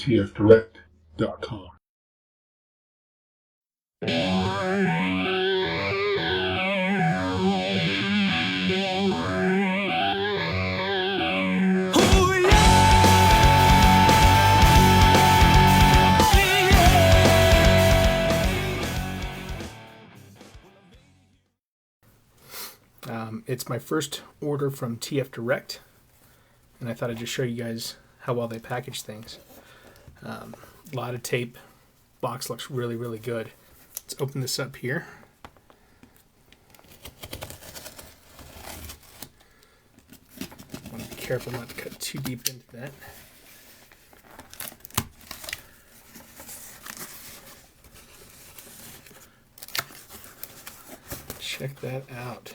tfdirect.com. It's my first order from TF Direct, and I thought I'd just show you guys how well they package things. A lot of tape. Box looks really, really good. Let's open this up here. I want to be careful not to cut too deep into that. Check that out.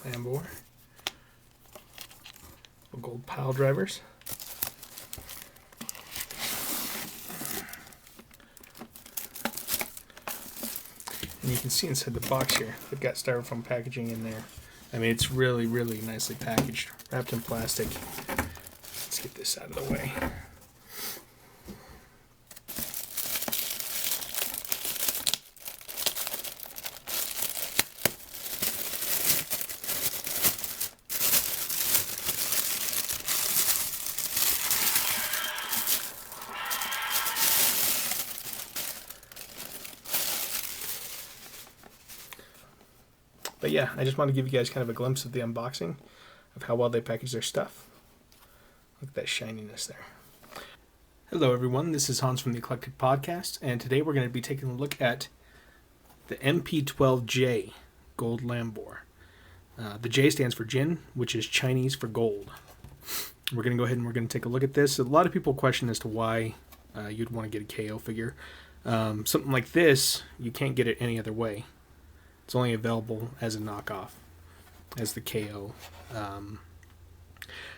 Lambor. Gold pile drivers. And you can see inside the box here, they've got styrofoam packaging in there. I mean, it's really, really nicely packaged, wrapped in plastic. Let's get this out of the way. But yeah, I just want to give you guys kind of a glimpse of the unboxing of how well they package their stuff. Look at that shininess there. Hello everyone, this is Hans from the Eclectic Podcast, and today we're going to be taking a look at the MP12J Gold Lambor. The J stands for Jin, which is Chinese for gold. We're going to go ahead and we're going to take a look at this. A lot of people question as to why you'd want to get a KO figure. Something like this, you can't get it any other way. It's only available as a knockoff, as the KO. Now,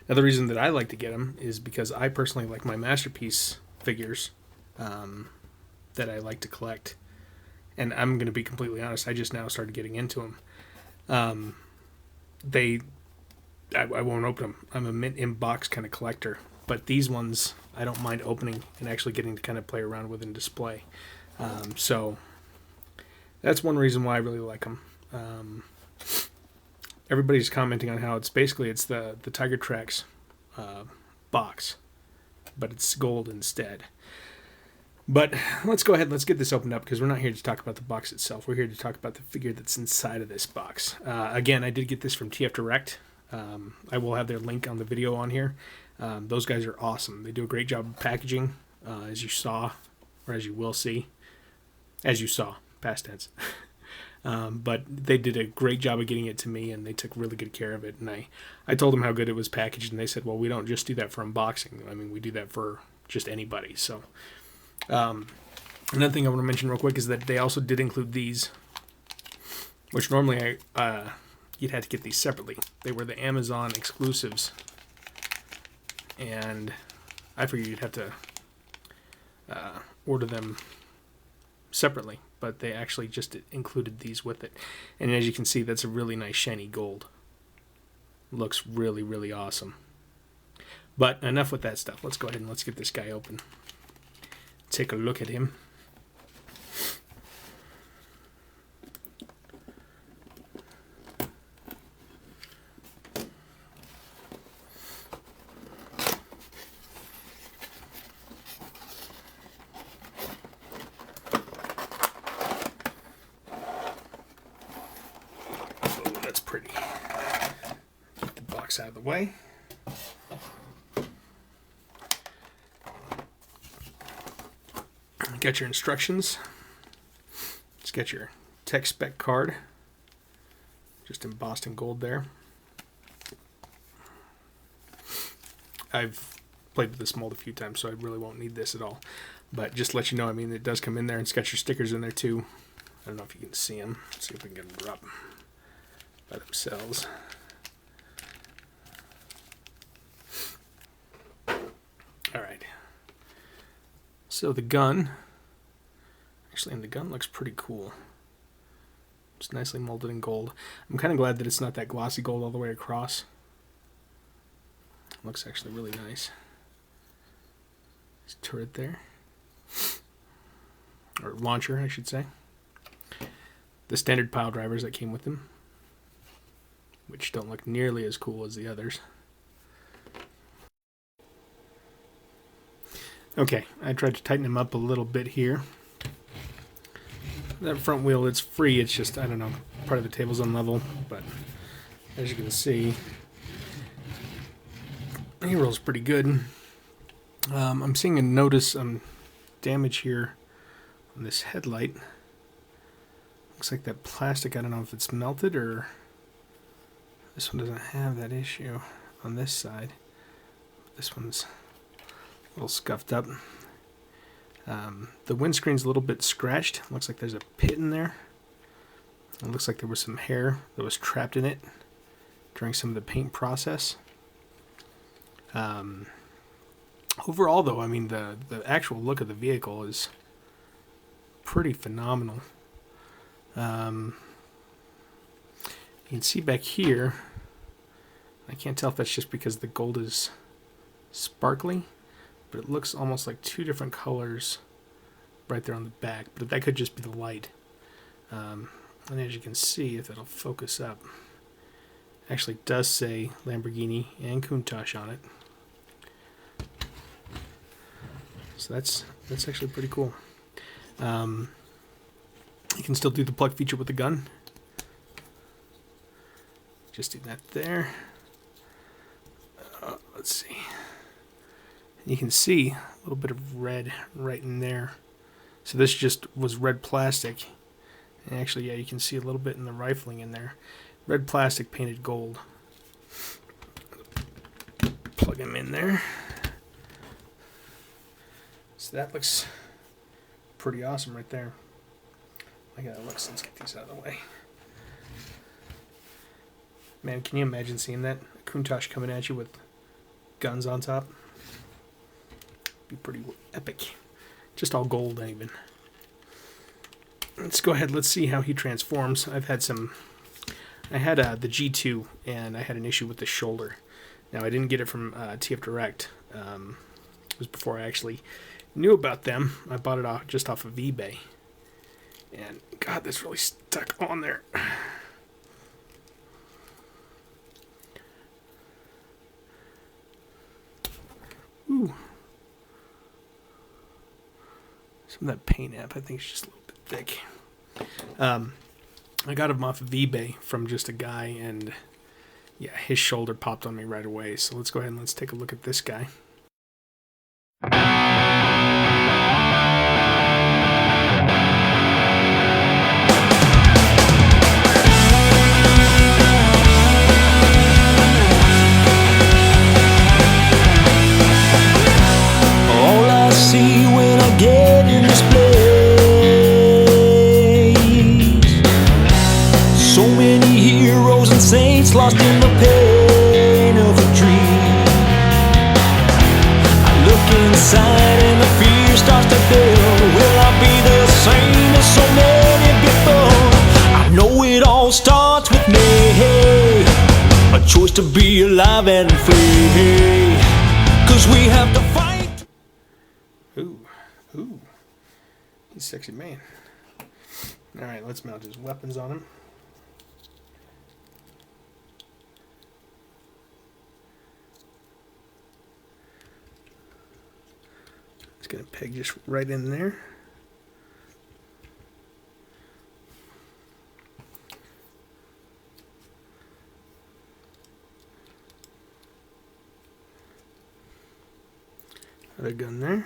the reason that I like to get them is because I personally like my Masterpiece figures that I like to collect. And I'm going to be completely honest, I just now started getting into them. I won't open them. I'm a mint in box kind of collector. But these ones, I don't mind opening and actually getting to kind of play around with and display. So that's one reason why I really like them. Everybody's commenting on how it's the Tiger Tracks box, but it's gold instead. But let's go ahead, let's get this opened up, because we're not here to talk about the box itself. We're here to talk about the figure that's inside of this box. Again, I did get this from TF Direct. I will have their link on the video on here. Those guys are awesome. They do a great job of packaging, as you saw, or as you will see. As you saw. Past tense. But they did a great job of getting it to me, and they took really good care of it. And I told them how good it was packaged, and they said, well, we don't just do that for unboxing. I mean, we do that for just anybody. So another thing I want to mention real quick is that they also did include these, which normally you'd have to get these separately. They were the Amazon exclusives, and I figured you'd have to order them separately, but they actually just included these with it. And as you can see, that's a really nice shiny gold. Looks really, really awesome. But enough with that stuff. Let's go ahead and let's get this guy open. Take a look at him. Pretty. Get the box out of the way. Got your instructions. Just got your tech spec card, just embossed in gold there. I've played with this mold a few times, so I really won't need this at all. But just to let you know, I mean, it does come in there, and it's got your stickers in there too. I don't know if you can see them. Let's see if we can get them drop by themselves. All right. So the gun, actually, and the gun looks pretty cool. It's nicely molded in gold. I'm kind of glad that it's not that glossy gold all the way across. Looks actually really nice. His turret there. Or launcher, I should say. The standard pile drivers that came with them, which don't look nearly as cool as the others. Okay, I tried to tighten them up a little bit here. That front wheel, it's free, it's just, I don't know, part of the table's unlevel, but as you can see, he rolls pretty good. I'm seeing a notice damage here on this headlight. Looks like that plastic, I don't know if it's melted or this one doesn't have that issue on this side. This one's a little scuffed up. The windscreen's a little bit scratched. Looks like there's a pit in there. It looks like there was some hair that was trapped in it during some of the paint process. Overall, though, I mean, the actual look of the vehicle is pretty phenomenal. You can see back here, I can't tell if that's just because the gold is sparkly, but it looks almost like two different colors right there on the back, but that could just be the light. And as you can see, if it'll focus up, it actually does say Lamborghini and Countach on it. So that's actually pretty cool. You can still do the plug feature with the gun. Just do that there. Let's see. You can see a little bit of red right in there. So this just was red plastic. And actually, yeah, you can see a little bit in the rifling in there. Red plastic painted gold. Plug him in there. So that looks pretty awesome right there. I gotta look, let's get these out of the way. Man, can you imagine seeing that? Countach coming at you with guns on top? Be pretty epic. Just all gold, even. Let's go ahead, let's see how he transforms. I had the G2, and I had an issue with the shoulder. Now, I didn't get it from TF Direct. It was before I actually knew about them. I bought it just off of eBay. And God, this really stuck on there. Ooh. Some of that paint app, I think, is just a little bit thick. I got them off of eBay from just a guy, and yeah, his shoulder popped on me right away. So let's go ahead and let's take a look at this guy. See when I get in this place, so many heroes and saints lost in the pain of a dream. I look inside and the fear starts to build. Will I be the same as so many before? I know it all starts with me, a choice to be alive and free, 'cause we have to fight. Ooh. He's a sexy man. Alright, let's mount his weapons on him. It's going to peg just right in there. Other gun there.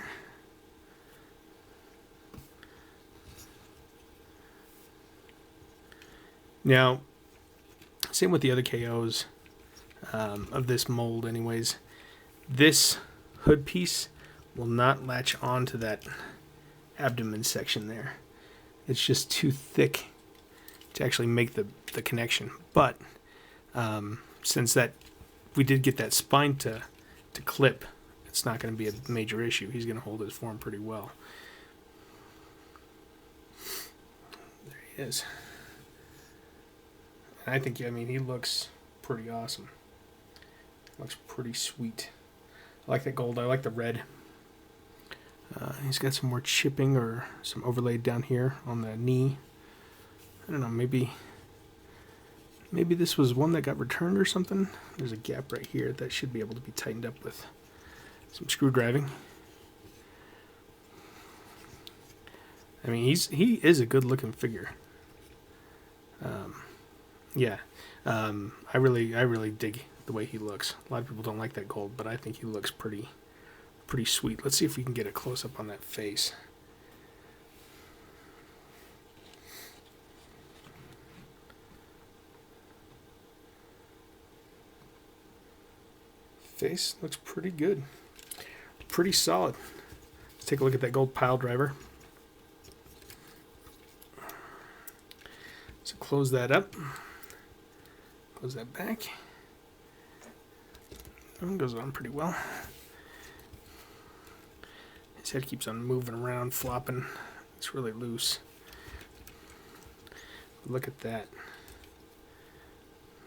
Now, same with the other KOs of this mold anyways. This hood piece will not latch onto that abdomen section there. It's just too thick to actually make the connection. But since that we did get that spine to clip, it's not going to be a major issue. He's going to hold his form pretty well. There he is. I think, I mean, he looks pretty awesome. Looks pretty sweet. I like that gold. I like the red. He's got some more chipping or some overlaid down here on the knee. I don't know, maybe this was one that got returned or something. There's a gap right here that should be able to be tightened up with some screw driving. I mean, he is a good looking figure. I really dig the way he looks. A lot of people don't like that gold, but I think he looks pretty sweet. Let's see if we can get a close up on that face. Face looks pretty good. Pretty solid. Let's take a look at that gold pile driver. So close that up. Close that back. That goes on pretty well. His head keeps on moving around, flopping. It's really loose. Look at that.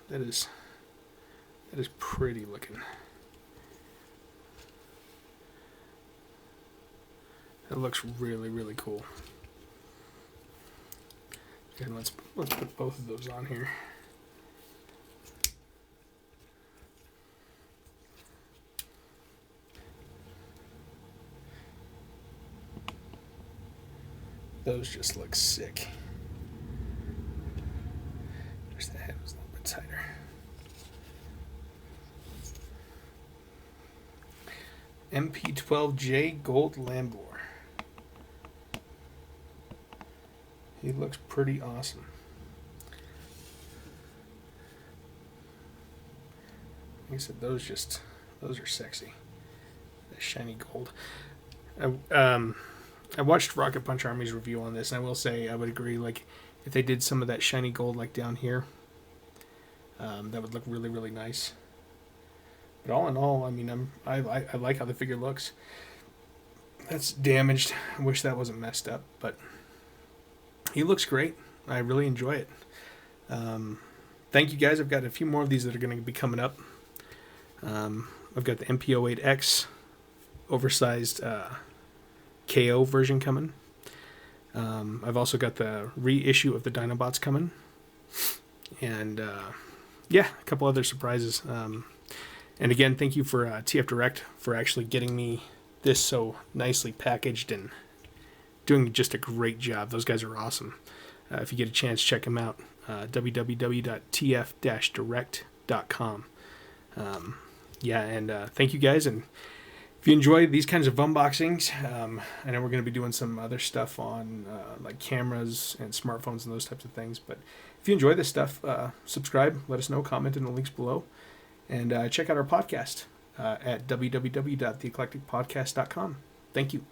That is pretty looking. That looks really, really cool. Okay, let's put both of those on here. Those just look sick. Wish the head was a little bit tighter. MP12J Gold Lambor. He looks pretty awesome. Like I said, those are sexy. That shiny gold. I watched Rocket Punch Army's review on this, and I will say I would agree. Like, if they did some of that shiny gold like down here, that would look really, really nice. But all in all, I mean, I like how the figure looks. That's damaged. I wish that wasn't messed up, but he looks great. I really enjoy it. Thank you guys. I've got a few more of these that are going to be coming up. I've got the MP08X oversized KO version coming. I've also got the reissue of the Dinobots coming. And a couple other surprises. And again, thank you for TF Direct for actually getting me this so nicely packaged and doing just a great job. Those guys are awesome. If you get a chance, check them out. www.tf-direct.com. Thank you guys. And if you enjoy these kinds of unboxings, I know we're going to be doing some other stuff on like cameras and smartphones and those types of things. But if you enjoy this stuff, subscribe, let us know, comment in the links below, and check out our podcast at www.theeclecticpodcast.com. Thank you.